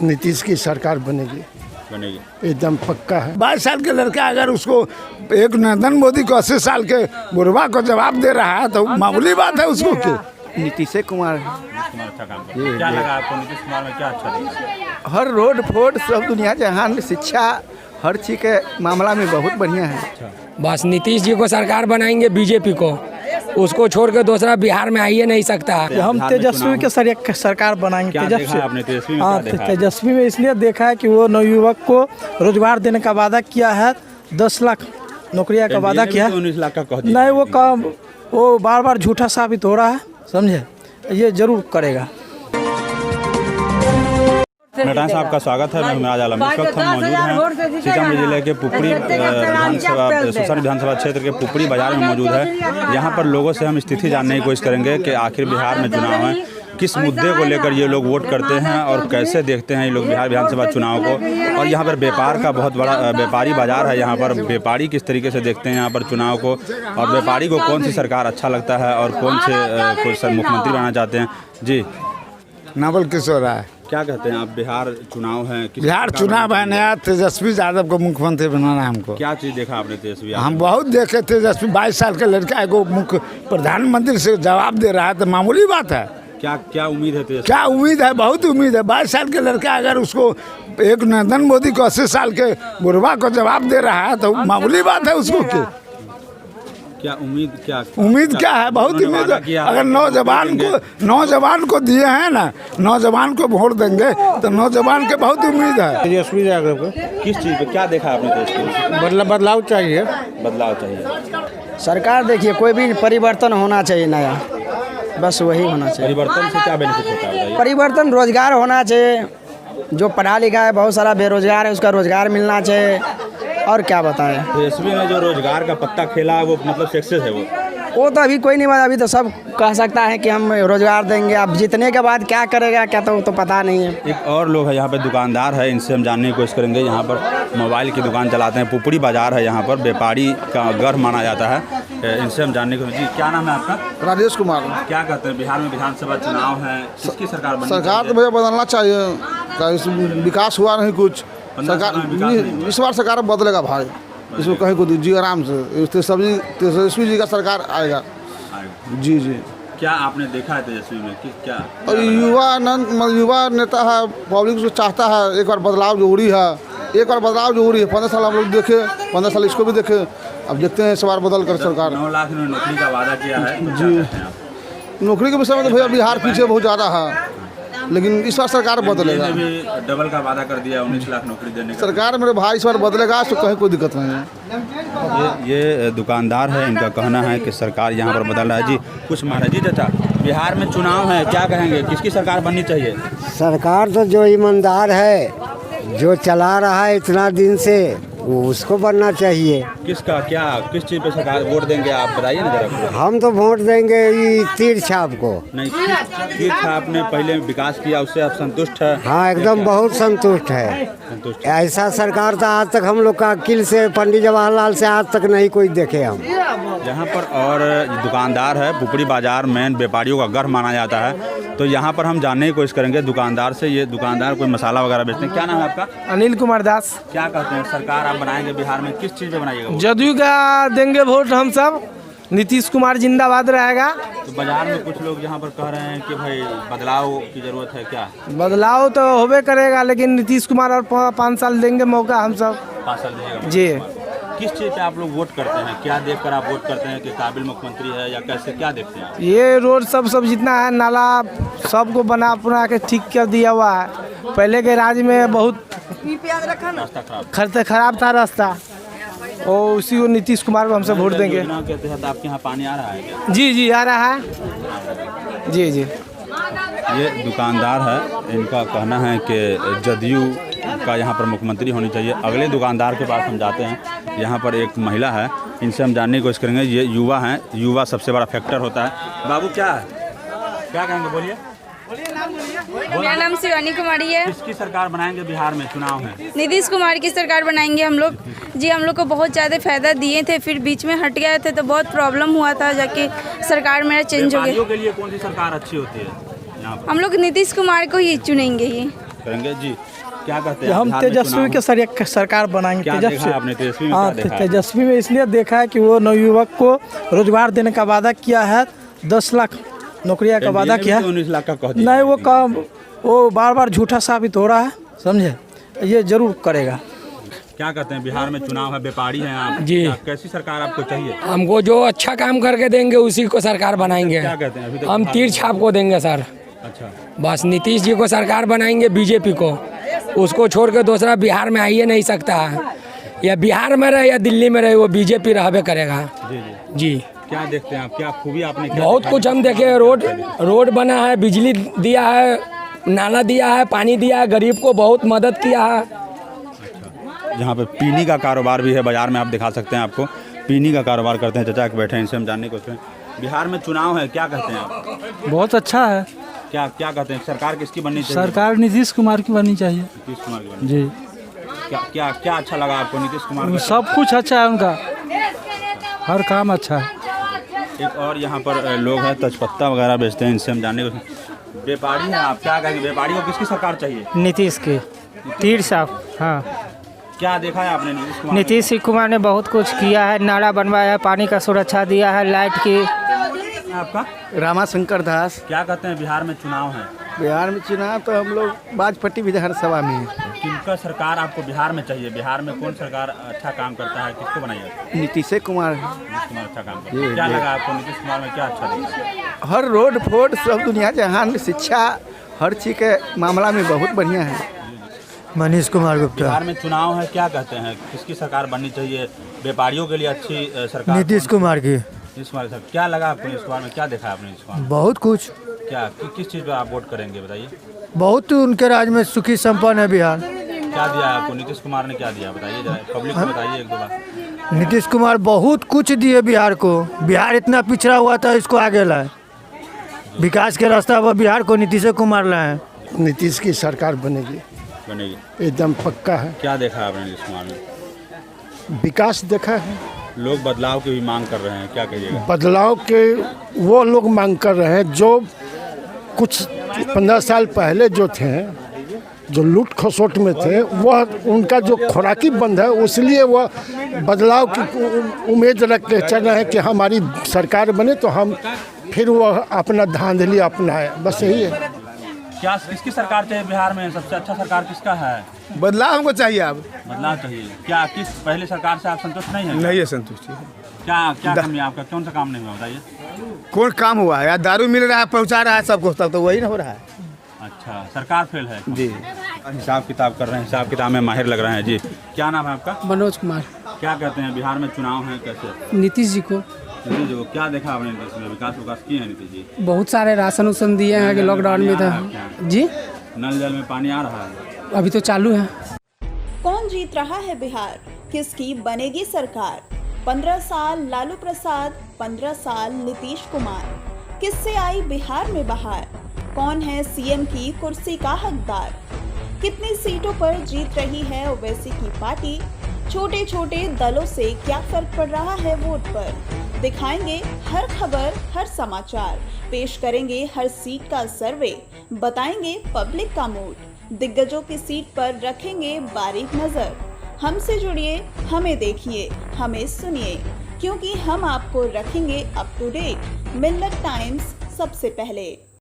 नीतीश की सरकार बनेगी एकदम पक्का है। 22 साल के लड़का अगर उसको एक नरेंद्र मोदी को 80 साल के बुढ़वा को जवाब दे रहा है तो मामूली बात है उसको क्या। नीतीश कुमार अच्छा काम कर। क्या लगा आपको नीतीश कुमार में क्या अच्छा लगा? हर रोड फोड सब दुनिया जहान शिक्षा हर चीज़ के मामला में बहुत बढ़िया है। बस नीतीश जी को सरकार बनाएंगे, बीजेपी को, उसको छोड़ के दूसरा बिहार में आइए नहीं सकता। हम तेजस्वी के सरकार बनाएंगे। तेजस्वी में इसलिए देखा है कि वो नवयुवक को रोजगार देने का वादा किया है, 10 लाख नौकरियां का वादा किया है। 19 लाख का कह नहीं, वो काम वो बार बार झूठा साबित हो रहा है, समझे। ये जरूर करेगा। नटान साहब का स्वागत है। मैं मिराज आलम। इस वक्त हम मौजूद हैं सीतामढ़ी जिले के पुपरी विधानसभा क्षेत्र के पुपरी बाजार में मौजूद है। यहाँ पर लोगों से हम स्थिति जानने की कोशिश करेंगे कि आखिर बिहार में चुनाव है, किस मुद्दे को लेकर ये लोग वोट करते हैं और कैसे देखते हैं ये लोग बिहार विधानसभा चुनाव को। और यहाँ पर व्यापार का बहुत बड़ा व्यापारी बाजार है। यहाँ पर व्यापारी किस तरीके से देखते हैं यहाँ पर चुनाव को, और व्यापारी को कौन सी सरकार अच्छा लगता है और कौन से मुख्यमंत्री बनाना चाहते हैं। जी नावल किशोर है। क्या कहते हैं आप? बिहार चुनाव है, बिहार चुनाव है, नया तेजस्वी यादव को मुख्यमंत्री बनाना है हमको। क्या चीज़ देखा आपने तेजस्वी? हम बहुत देखे तेजस्वी। 22 साल का लड़का को मुख्य प्रधानमंत्री से जवाब दे रहा है तो मामूली बात है। क्या उम्मीद है तेजस्वी? क्या उम्मीद है? बहुत उम्मीद है। 22 साल के लड़का अगर उसको एक नरेंद्र मोदी को 80 साल के बुढ़वा को जवाब दे रहा है तो मामूली बात है उसको क्या उम्मीद क्या है? बहुत उम्मीद है। अगर नौजवान को दिए हैं ना, नौजवान को वोट देंगे तो नौजवान के बहुत उम्मीद है। तेजस्वी यादव को किस चीज़ पे क्या देखा आपने तेजस्वी? बदलाव चाहिए। सरकार देखिए, कोई भी परिवर्तन होना चाहिए नया, बस वही होना चाहिए। परिवर्तन से क्या बेनिफिट होता है? परिवर्तन रोजगार होना चाहिए। जो पढ़ा लिखा है, बहुत सारा बेरोजगार है, उसका रोजगार मिलना चाहिए। और क्या बताएं। तेजस्वी ने जो रोजगार का पत्ता खेला वो मतलब सक्सेस है वो तो अभी कोई नहीं बात। अभी तो सब कह सकता है कि हम रोजगार देंगे। अब जीतने के बाद क्या करेगा क्या तो पता नहीं है। एक और लोग है यहाँ पे, दुकानदार है, इनसे हम जानने की कोशिश करेंगे। यहाँ पर मोबाइल की दुकान चलाते हैं, पुपरी बाजार है, यहाँ पर व्यापारी का गढ़ माना जाता है। इनसे हम जानने को। जी क्या नाम है आपका? राजेश कुमार। क्या कहते हैं बिहार में विधानसभा चुनाव है, किसकी सरकार बननी? सरकार तो भैया बदलना चाहिए। विकास हुआ नहीं कुछ। सरकार इस बार सरकार बदलेगा भाई, इसमें कहीं को दीजिए आराम से। तेजस्वी जी का सरकार आएगा। जी। क्या आपने देखा है तेजस्वी में क्या? और युवा नेता है, पब्लिक उसको चाहता है। एक बार बदलाव जरूरी है। 15 साल हम लोग देखे, 15 साल इसको भी देखे। अब देखते हैं इस बार बदल कर सरकार। 9 लाख ने नौकरी का वादा किया है। जी नौकरी के विषय में तो भैया बिहार पीछे बहुत ज़्यादा है, लेकिन इस बार सरकार बदलेगा। डबल का वादा कर दिया, 19 लाख नौकरी देने का। सरकार मेरे भाई इस बार बदलेगा तो कहीं कोई दिक्कत नहीं है। ये दुकानदार है, इनका कहना है कि सरकार यहाँ पर बदल रहा है। जी कुछ महाराज जी चाचा, बिहार में चुनाव है, क्या कहेंगे, किसकी सरकार बननी चाहिए? सरकार तो जो ईमानदार है, जो चला रहा है इतना दिन से, वो उसको बनना चाहिए। किसका क्या किस चीज़ पे सरकार वोट देंगे आप बताइए ना जरा। हम तो वोट देंगे ये तीर छाप को। नहीं, तीर छाप ने पहले विकास किया, उससे आप संतुष्ट है? हाँ एकदम बहुत संतुष्ट है। ऐसा सरकार तो आज तक हम लोग का अकील से, पंडित जवाहरलाल से आज तक नहीं कोई देखे हम यहाँ पर। और दुकानदार है, पुपरी बाजार मेन व्यापारियों का घर माना जाता है। तो यहाँ पर हम जानने की कोशिश करेंगे दुकानदार से। ये दुकानदार कोई मसाला वगैरह बेचते हैं। क्या नाम है आपका? अनिल कुमार दास। क्या कहते हैं सरकार आप बनाएंगे बिहार में, किस चीज़ पे बनाइएगा? जदयू का देंगे वोट हम सब। नीतीश कुमार जिंदाबाद रहेगा। तो बाजार में कुछ लोग यहाँ पर कह रहे हैं कि भाई बदलाव की जरूरत है। क्या बदलाव तो होबे करेगा, लेकिन नीतीश कुमार और 5 साल देंगे मौका हम सब। 5 साल देंगे जी। किस चीज़ पे आप लोग वोट करते हैं? क्या देखकर आप वोट करते हैं कि काबिल मुख्यमंत्री है या कैसे, क्या देखते हैं? ये रोड सब जितना है, नाला सबको बना के ठीक कर दिया हुआ है। पहले के राज्य में बहुत खराब था रास्ता, और उसी को नीतीश कुमार को हमसे वोट देंगे। के तहत आपके यहाँ पानी आ रहा है क्या? जी आ रहा है। जी। ये दुकानदार है, इनका कहना है कि जदयू का यहाँ पर मुख्यमंत्री होनी चाहिए। अगले दुकानदार के पास हम जाते हैं। यहाँ पर एक महिला है, इनसे हम जानने की कोशिश करेंगे। ये युवा हैं, युवा सबसे बड़ा फैक्टर होता है। बाबू क्या कहेंगे, बोलिए। मेरा नाम शिवानी कुमारी है। किसकी सरकार बनाएंगे बिहार में, चुनाव है? नीतीश कुमार की सरकार बनाएंगे हम लोग। जी हम लोग को बहुत ज़्यादा फायदा दिए थे, फिर बीच में हट गए थे तो बहुत प्रॉब्लम हुआ था, जाके सरकार मेरा चेंज हो गया। के लिए कौन सी सरकार अच्छी होती है? हम लोग नीतीश कुमार को ही चुनेंगे। ये करेंगे जी। क्या कहते हैं हम बिहार में तेजस्वी के सरकार बनाएंगे। क्या देखा है आपने तेजस्वी में? हाँ, क्या देखा है? तेजस्वी में इसलिए देखा है कि वो नवयुवक को रोजगार देने का वादा किया है, 10 लाख नौकरियां का वादा किया है। 19 लाख का कह दिया। नहीं, वो काम वो बार बार झूठा साबित हो रहा है, समझे। ये जरूर करेगा। क्या कहते हैं बिहार में चुनाव है, व्यापारी हैं आप जी। कैसी सरकार आपको चाहिए? हमको जो अच्छा काम करके देंगे उसी को सरकार बनाएंगे। क्या कहते हैं अभी तक हम तीर छाप को देंगे सर। अच्छा, बस नीतीश जी को सरकार बनाएंगे, बीजेपी को, उसको छोड़ के दूसरा बिहार में आइए नहीं सकता है। या बिहार में रहे या दिल्ली में रहे, वो बीजेपी रहबे करेगा। जी जी जी। क्या देखते हैं आप, क्या खूबी आपने बहुत कुछ हम देखे। रोड बना है, बिजली दिया है, नाला दिया है, पानी दिया है, गरीब को बहुत मदद किया है। जहाँ पे पीनी का कारोबार भी है, बाजार में आप दिखा सकते हैं, आपको पीनी का कारोबार करते हैं चाचा के बैठे हैं, इनसे हम जानने की कोशिश करें। बिहार में चुनाव है, क्या कहते हैं आप? बहुत अच्छा है। क्या कहते हैं सरकार किसकी बननी चाहिए? सरकार नीतीश कुमार की बननी चाहिए। नीतीश कुमार की बननी। जी। क्या अच्छा लगा आपको नीतीश कुमार का? सब कुछ अच्छा है उनका, हर काम अच्छा है। एक और यहाँ पर लोग हैं तेजपत्ता वगैरह बेचते हैं, इनसे हम जानने को। व्यापारी हैं आप, क्या कहेंगे व्यापारी को किसकी सरकार चाहिए? नीतीश की, तीर साहब। हाँ, क्या देखा है आपने नीतीश कुमार? नीतीश कुमार ने बहुत कुछ किया है, नाला बनवाया है, पानी का सुरक्षा दिया है, लाइट की। आपका रामाशंकर दास। क्या कहते हैं बिहार में चुनाव है? बिहार में चुनाव तो हम लोग बाजपट्टी विधानसभा में है। किनका सरकार आपको बिहार में चाहिए? बिहार में कौन सरकार अच्छा काम करता है, किसको बनाइए? नीतीश कुमार। नीतीश कुमार अच्छा काम करता है। क्या लगा आपको नीतीश कुमार में, क्या अच्छा लगा? हर रोड फोड सब दुनिया जहान, शिक्षा, हर चीज़ के मामला में बहुत बढ़िया है। मनीष कुमार गुप्ता। बिहार में चुनाव है, क्या कहते हैं किसकी सरकार बननी चाहिए? व्यापारियों के लिए अच्छी सरकार? नीतीश कुमार की। नीतीश कुमार सर, क्या लगा आपको नीतीश कुमार में, क्या देखा आपने नीतीश कुमार? बहुत कुछ। क्या किस चीज़ पर आप वोट करेंगे बताइए? बहुत उनके राज में सुखी संपन्न है बिहार। क्या दिया है आपको नीतीश कुमार ने, क्या दिया बताइए जरा, पब्लिक को बताइए एक दो बार। नीतीश कुमार बहुत कुछ दिए बिहार को। बिहार इतना पिछड़ा हुआ था, इसको आगे लाए। विकास के रास्ता पर बिहार को नीतीश कुमार लाए। नीतीश की सरकार बनेगी, एकदम पक्का है। क्या देखा आपने नीतीश कुमार में? विकास देखा है। लोग बदलाव की भी मांग कर रहे हैं, क्या कहिएगा? बदलाव के वो लोग मांग कर रहे हैं जो कुछ 15 साल पहले जो थे, जो लूट खसोट में थे, वह उनका जो खुराकी बंद है, इसलिए वह बदलाव की उम्मीद रख के चल रहे हैं कि हमारी सरकार बने तो हम फिर वह अपना धांधली अपनाए। बस यही है। क्या किसकी सरकार चाहिए बिहार में? सबसे अच्छा सरकार किसका है? बदलाव हमको चाहिए। अब बदलाव चाहिए। क्या किस पहले सरकार से आप संतुष्ट नहीं है? नहीं है संतुष्टि। क्या कमी है आपका? कौन सा काम नहीं हुआ बताइए? कौन काम हुआ है यार? दारू मिल रहा है, पहुंचा रहा है सबको, तब तो वही ना हो रहा है। अच्छा, सरकार फेल है जी। हिसाब किताब कर रहे हैं, हिसाब किताब में माहिर लग रहे हैं जी। क्या नाम है आपका? मनोज कुमार। क्या कहते हैं बिहार में चुनाव है, कैसे? नीतीश जी को। नीतीश जी को क्या देखा आपने नीतीश में? विकास किए हैं नीतीश जी? बहुत सारे राशन उसन दिए हैं कि लॉकडाउन में था। जी, नल जल में पानी आ रहा है? अभी तो चालू है। कौन जीत रहा है बिहार? किसकी बनेगी सरकार? 15 साल लालू प्रसाद, 15 साल नीतीश कुमार। किससे आई बिहार में बहार? कौन है सीएम की कुर्सी का हकदार? कितनी सीटों पर जीत रही है ओवैसी की पार्टी? छोटे छोटे दलों से क्या फर्क पड़ रहा है वोट पर? दिखाएंगे हर खबर, हर समाचार, पेश करेंगे हर सीट का सर्वे, बताएंगे पब्लिक का मूड, दिग्गजों की सीट पर रखेंगे बारीक नजर। हमसे जुड़िए, हमें देखिए, हमें सुनिए, क्योंकि हम आपको रखेंगे up to date. Millat times, सबसे पहले।